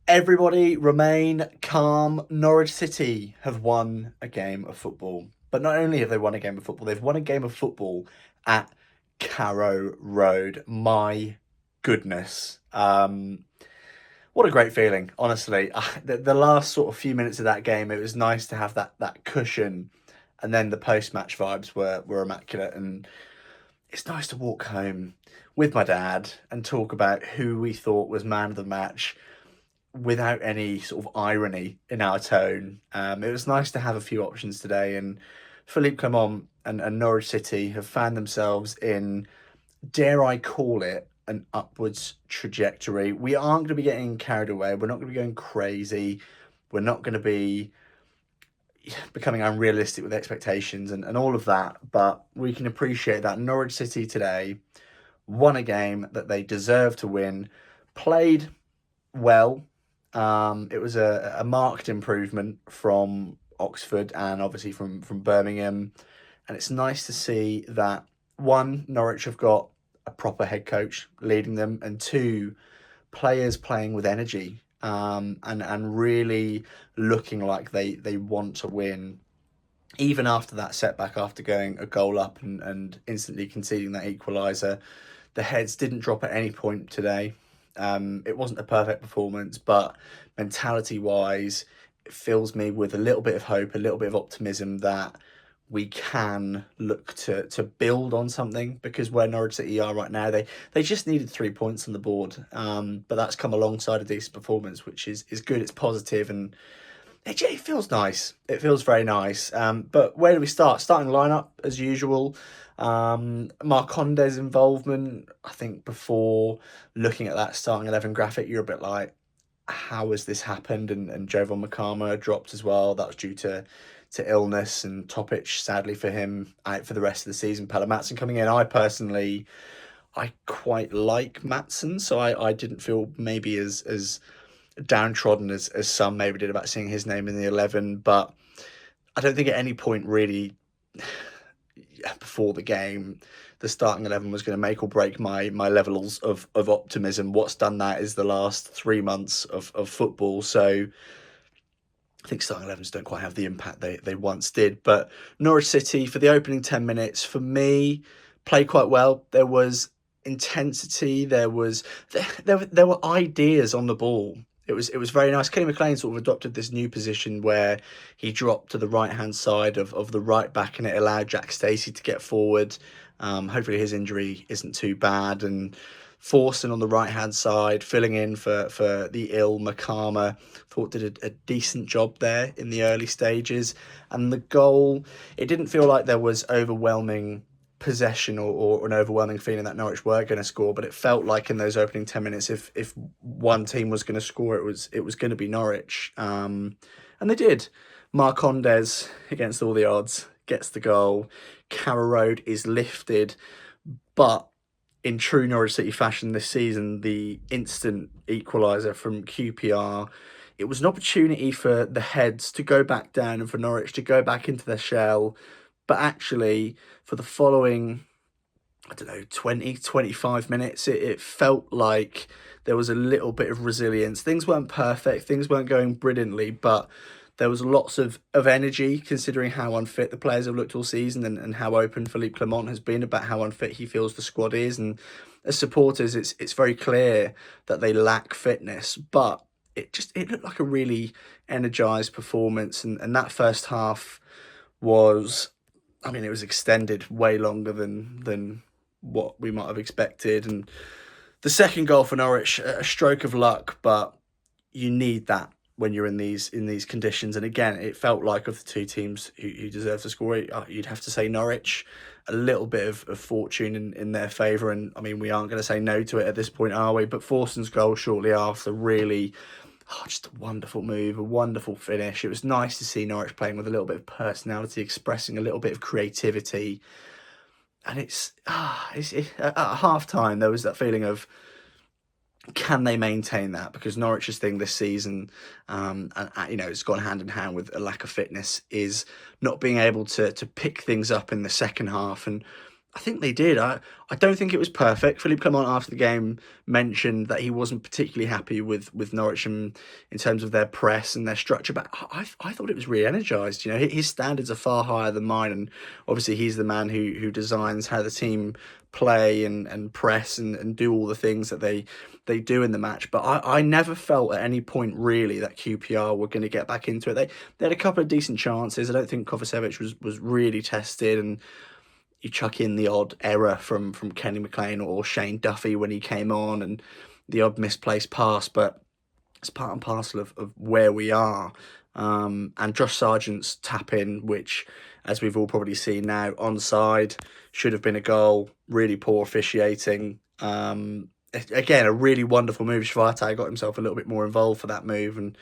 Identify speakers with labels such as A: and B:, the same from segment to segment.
A: Everybody remain calm. Norwich City have won a game of football. But not only have they won a game of football, they've won a game of football at Carrow Road. My goodness. What a great feeling, honestly. The last sort of few minutes of that game, it was nice to have that cushion. And then the post-match vibes were immaculate. And it's nice to walk home with my dad and talk about who we thought was man of the match without any sort of irony in our tone. It was nice to have a few options today, and Philippe Clement and Norwich City have found themselves in, dare I call it, an upwards trajectory. We aren't going to be getting carried away. We're not going to be going crazy. We're not going to be becoming unrealistic with expectations and all of that, but we can appreciate that Norwich City today won a game that they deserved to win, played well. It was a marked improvement from Oxford and obviously from Birmingham. And it's nice to see that, one, Norwich have got a proper head coach leading them, and two, players playing with energy and really looking like they want to win. Even after that setback, after going a goal up and instantly conceding that equaliser, the heads didn't drop at any point today. It wasn't a perfect performance, but mentality wise, it fills me with a little bit of hope, a little bit of optimism that we can look to build on something, because where Norwich City are right now, they just needed 3 points on the board. But that's come alongside a decent performance, which is good, it's positive, and it feels nice. It feels very nice. But where do we start? Starting lineup as usual. Marcondes' involvement. I think before looking at that starting 11 graphic, you're a bit like, how has this happened? And Jovan Makama dropped as well. That was due to illness, and Topic, sadly for him, out for the rest of the season. Pelle Matson coming in. I quite like Matson, so I didn't feel maybe as downtrodden as some maybe did about seeing his name in the 11, but I don't think at any point really before the game the starting 11 was going to make or break my levels of optimism. What's done that is the last 3 months of football, so I think starting 11s don't quite have the impact they once did. But Norwich City, for the opening 10 minutes, for me, played quite well. There was intensity, there were ideas on the ball. It was very nice. Kenny McLean sort of adopted this new position where he dropped to the right hand side of the right back, and it allowed Jack Stacey to get forward. Hopefully his injury isn't too bad, and Forson on the right hand side filling in for the ill Makama, thought did a decent job there in the early stages. And the goal, it didn't feel like there was overwhelming possession or an overwhelming feeling that Norwich were going to score, but it felt like in those opening 10 minutes, if one team was going to score, it was going to be Norwich, and they did. Marcondes, against all the odds, gets the goal. Carrow Road is lifted, but in true Norwich City fashion this season, the instant equaliser from QPR, it was an opportunity for the heads to go back down and for Norwich to go back into their shell. But actually, for the following, I don't know, 20, 25 minutes, it felt like there was a little bit of resilience. Things weren't perfect, things weren't going brilliantly, but there was lots of energy, considering how unfit the players have looked all season, and how open Philippe Clement has been about how unfit he feels the squad is. And as supporters, it's very clear that they lack fitness, but it looked like a really energised performance. And that first half was, I mean, it was extended way longer than what we might have expected. And the second goal for Norwich, a stroke of luck, but you need that when you're in these conditions. And again, it felt like, of the two teams who deserve to score, you'd have to say Norwich. A little bit of fortune in their favour, and I mean, we aren't going to say no to it at this point, are we? But Forson's goal shortly after, really, just a wonderful move, a wonderful finish. It was nice to see Norwich playing with a little bit of personality, expressing a little bit of creativity. And at half time, there was that feeling of, can they maintain that? Because Norwich's thing this season, and it's gone hand in hand with a lack of fitness, is not being able to pick things up in the second half. And I think they did. I don't think it was perfect. Philippe Clement after the game mentioned that he wasn't particularly happy with Norwich in terms of their press and their structure, but I thought it was really energised. You know, his standards are far higher than mine, and obviously he's the man who designs how the team play and press and do all the things that they do in the match. But I never felt at any point really that QPR were going to get back into it. They had a couple of decent chances. I don't think Kovacevic was really tested, and you chuck in the odd error from Kenny McLean or Shane Duffy when he came on, and the odd misplaced pass, but it's part and parcel of where we are. And Josh Sargent's tap in, which, as we've all probably seen now, onside, should have been a goal. Really poor officiating. Again, a really wonderful move. Schwartau got himself a little bit more involved for that move, and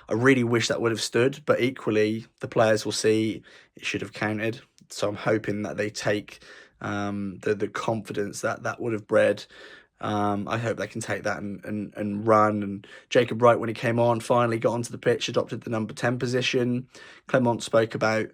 A: I really wish that would have stood. But equally, the players will see it should have counted. So I'm hoping that they take the confidence that would have bred. I hope they can take that and run. And Jacob Wright, when he came on, finally got onto the pitch, adopted the number 10 position. Clement spoke about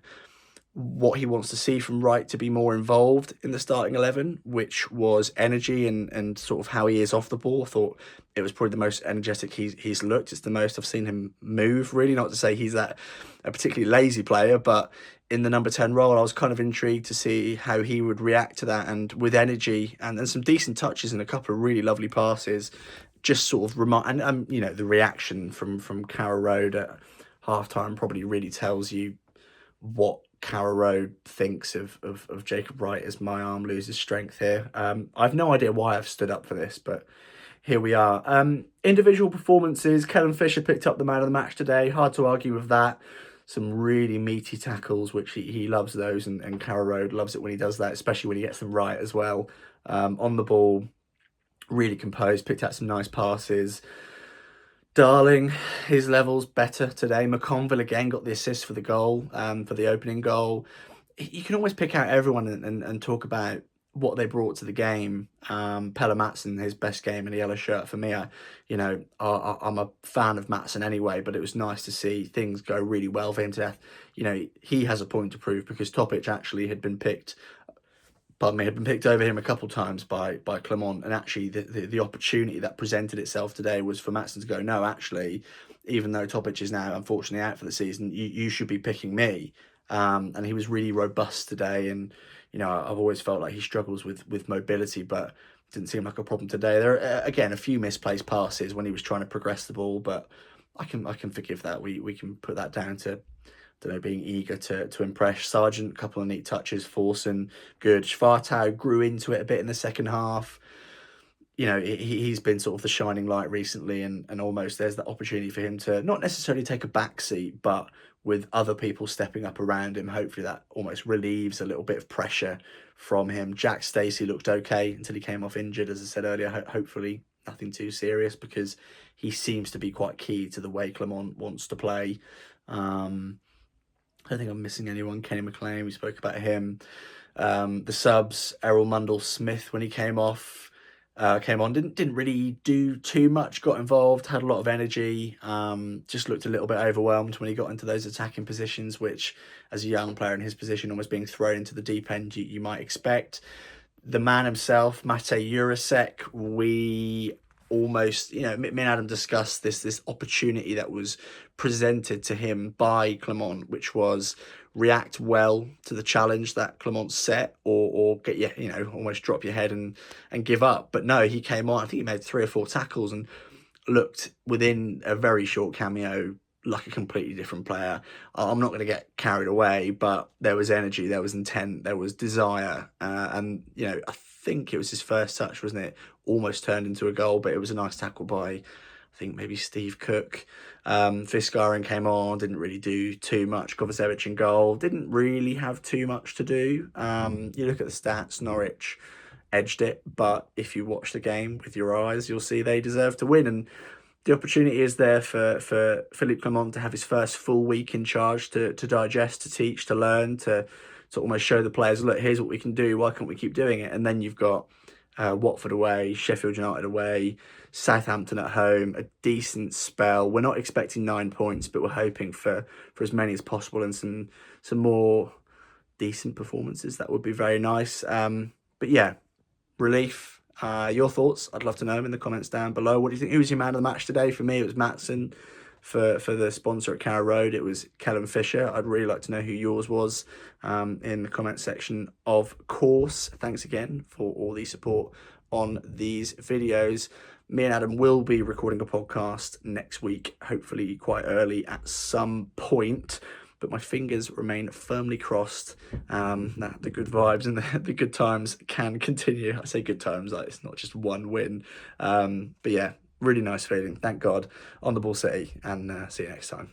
A: what he wants to see from Wright to be more involved in the starting 11, which was energy and sort of how he is off the ball. I thought it was probably the most energetic he's looked. It's the most I've seen him move, really. Not to say he's a particularly lazy player, but in the number 10 role, I was kind of intrigued to see how he would react to that, and with energy and some decent touches and a couple of really lovely passes, just sort of and you know, the reaction from Carrow Road at halftime probably really tells you what Carrow Road thinks of Jacob Wright as my arm loses strength here. I've no idea why I've stood up for this, but here we are. Individual performances. Kellen Fisher picked up the man of the match today. Hard to argue with that. Some really meaty tackles, which he loves those, and Carrow Road loves it when he does that, especially when he gets them right as well. On the ball, really composed, picked out some nice passes. Darling, his level's better today. McConville again got the assist for the goal, for the opening goal. You can always pick out everyone and talk about what they brought to the game. Pelle Matson, his best game in a yellow shirt for me. I'm a fan of Matson anyway, but it was nice to see things go really well for him today. You know, he has a point to prove because Topic actually had been picked over him a couple of times by Clement, and actually the opportunity that presented itself today was for Matson to go, no, actually, even though Topic is now unfortunately out for the season, you should be picking me. And he was really robust today, and you know, I've always felt like he struggles with mobility, but it didn't seem like a problem today. There are, again, a few misplaced passes when he was trying to progress the ball, but I can forgive that. We can put that down to, don't know, being eager to impress. Sargent, a couple of neat touches. Forson, good. Schwartau grew into it a bit in the second half. You know, he's been sort of the shining light recently, and almost there's that opportunity for him to not necessarily take a back seat, but with other people stepping up around him, hopefully that almost relieves a little bit of pressure from him. Jack Stacey looked okay until he came off injured, as I said earlier. Hopefully nothing too serious, because he seems to be quite key to the way Clement wants to play. I don't think I'm missing anyone. Kenny McLean, we spoke about him. The subs, Errol Mundell-Smith, when he came on, didn't really do too much, got involved, had a lot of energy, just looked a little bit overwhelmed when he got into those attacking positions, which, as a young player in his position, almost being thrown into the deep end, you might expect. The man himself, Mate Jurasek, we almost, you know, me and Adam discussed this opportunity that was presented to him by Clement, which was react well to the challenge that Clement set, or get you know, almost drop your head and give up. But no, he came on. I think he made 3 or 4 tackles and looked within a very short cameo like a completely different player. I'm not going to get carried away, but there was energy, there was intent, there was desire, and you know, I think it was his first touch, wasn't it? Almost turned into a goal, but it was a nice tackle by, I think, maybe Steve Cook. Fiskaren came on, didn't really do too much. Kovacevic in goal, didn't really have too much to do. You look at the stats, Norwich edged it, but if you watch the game with your eyes, you'll see they deserve to win, and the opportunity is there for Philippe Clement to have his first full week in charge, to digest, to teach, to learn, to almost show the players, look, here's what we can do, why can't we keep doing it? And then you've got Watford away, Sheffield United away, Southampton at home, a decent spell. We're not expecting 9 points, but we're hoping for as many as possible, and some more decent performances. That would be very nice. But yeah, relief. Your thoughts, I'd love to know them in the comments down below. What do you think? Who was your man of the match today? For me, it was Matson. For the sponsor at Carrow Road, it was Kellen Fisher. I'd really like to know who yours was in the comment section, of course. Thanks again for all the support on these videos. Me and Adam will be recording a podcast next week, hopefully quite early at some point. But my fingers remain firmly crossed that the good vibes and the good times can continue. I say good times, like it's not just one win. But yeah, really nice feeling. Thank God. On the ball, City, and see you next time.